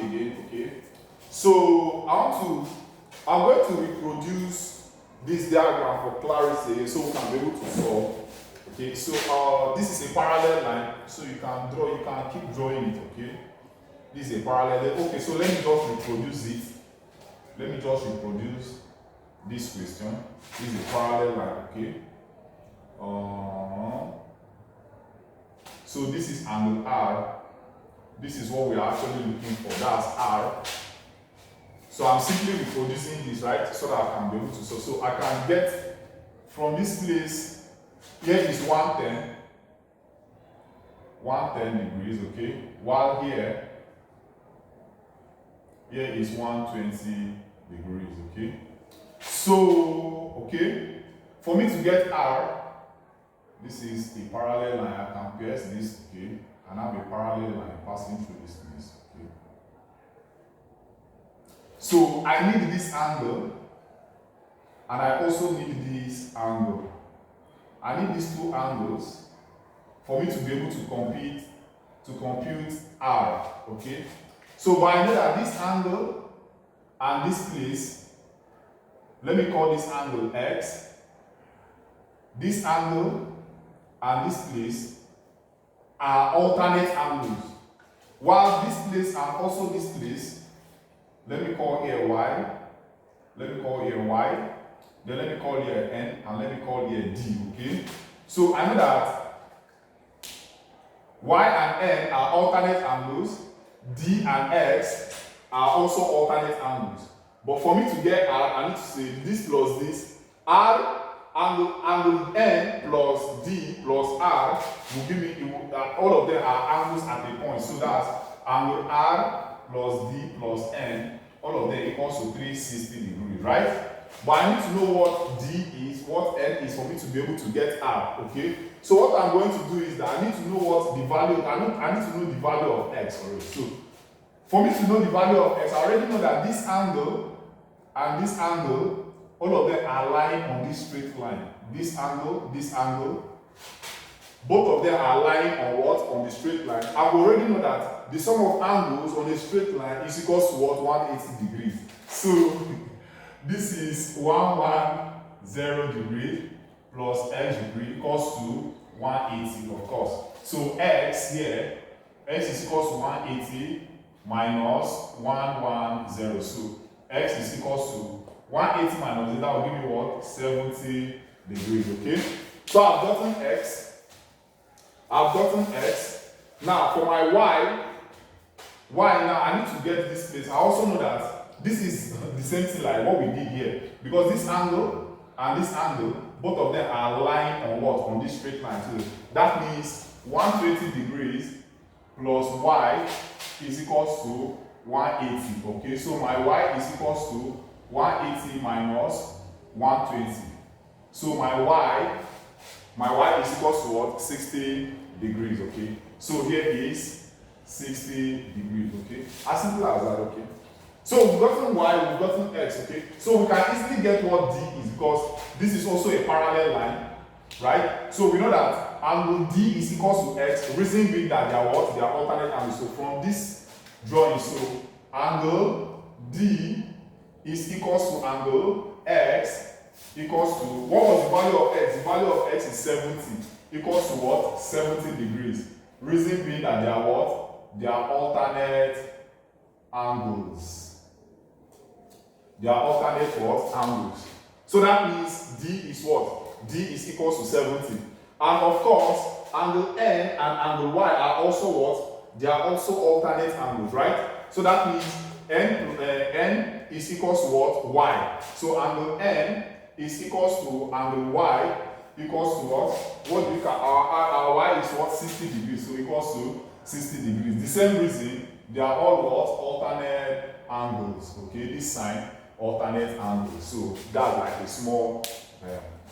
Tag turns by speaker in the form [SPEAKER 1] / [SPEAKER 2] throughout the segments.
[SPEAKER 1] again, okay? So I'm going to reproduce this diagram for clarity so we can be able to solve. Okay, so this is a parallel line, so you can keep drawing it, okay? This is a parallel. Okay, so let me just reproduce it. Let me just reproduce this question. This is a parallel line, okay? So this is angle R. This is what we are actually looking for. That's R. So I'm simply reproducing this, right? So that I can be able to solve. So I can get from this place, here is 110 degrees, okay? While here is 120 degrees, okay? So, okay, for me to get R, this is a parallel line. I can pierce this, okay, and have a parallel line passing through this place, okay? So I need this angle, and I also need this angle. I need these two angles for me to be able to compute R, okay? So, but I know that this angle and this place, let me call this angle X. This angle and this place are alternate angles. While this place and also this place, let me call here Y, let me call here Y, then let me call here N, and let me call here D, okay? So I know that Y and N are alternate angles, D and X are also alternate angles. But for me to get R, I need to say this plus this. R angle N plus D plus R will give me, all of them are angles at a point. So that's angle R plus D plus N, all of them equals to 360 degrees, right? But I need to know what D is, what N is for me to be able to get R, okay? So what I'm going to do is that I need to know what the value, I need to know the value of X already. So for me to know the value of X, I already know that this angle and this angle, all of them are lying on this straight line. This angle, both of them are lying on what? On the straight line. I already know that the sum of angles on a straight line is equals to what? 180 degrees. So this is 110 degrees plus X degree equals to 180, of course. So X here, X is equals to 180 minus 110. So X is equals to 180 minus it, that will give me what? 70 degrees, okay? So I've gotten X. Now for my Y now I need to get this place. I also know that this is the same thing like what we did here. Because this angle and this angle, both of them are lying on what? On this straight line. So that means 120 degrees plus Y is equals to 180, okay? So my Y is equals to 180 minus 120. So my Y is equals to what? 60 degrees, okay? So here is 60 degrees, okay? As simple as that, okay? So we've gotten Y, we've gotten X, okay? So we can easily get what D is because this is also a parallel line, right? So we know that angle D is equals to X, reason being that they are what? They are alternate angles. So from this drawing, so angle D is equals to angle X equals to, what was the value of X? The value of X is 70, equals to what? 70 degrees. Reason being that they are what? They are alternate angles. They are alternate what? Angles. So that means D is what? D is equals to 70. And of course, angle N and angle Y are also what? They are also alternate angles, right? So that means N is equals to what? Y. So angle N is equals to angle Y equals to what? What do we call our Y is what? 60 degrees. So equals to 60 degrees. The same reason, they are all what? Alternate angles. Okay, this sign, alternate angles. So that's like a small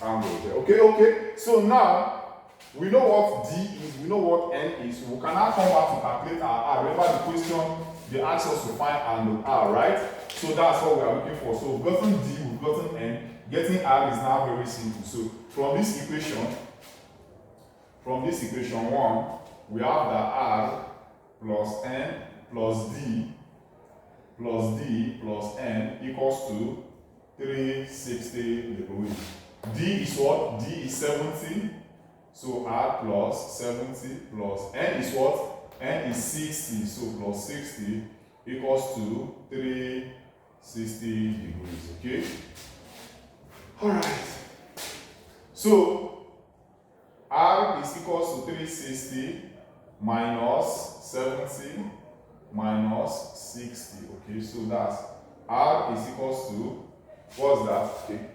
[SPEAKER 1] angle there. Okay. So now we know what D is, we know what N is. We can now come back to calculate our R. Remember the question, they asked us to find angle R, right? So that's what we are looking for. So we've gotten D, we've gotten N. Getting R is now very simple. So from this equation 1, we have that R plus N plus D plus D plus N equals to 360 degrees. D is what? D is 70. So R plus 70 plus N is what? N is 60. So plus 60 equals to 360 degrees. Okay? Alright. So R is equals to 360 minus 70 minus 60. Okay, so that's R is equals to, what's that? Okay.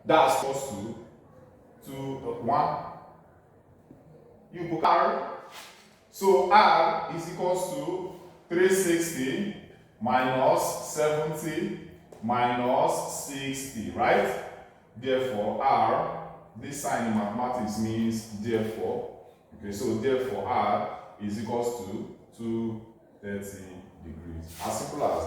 [SPEAKER 1] That's equals to 1. You put R. So R is equals to 360 minus 70 minus 60, right? Therefore, R, this sign in mathematics means therefore. Okay, so therefore R is equals to 230 degrees. As simple as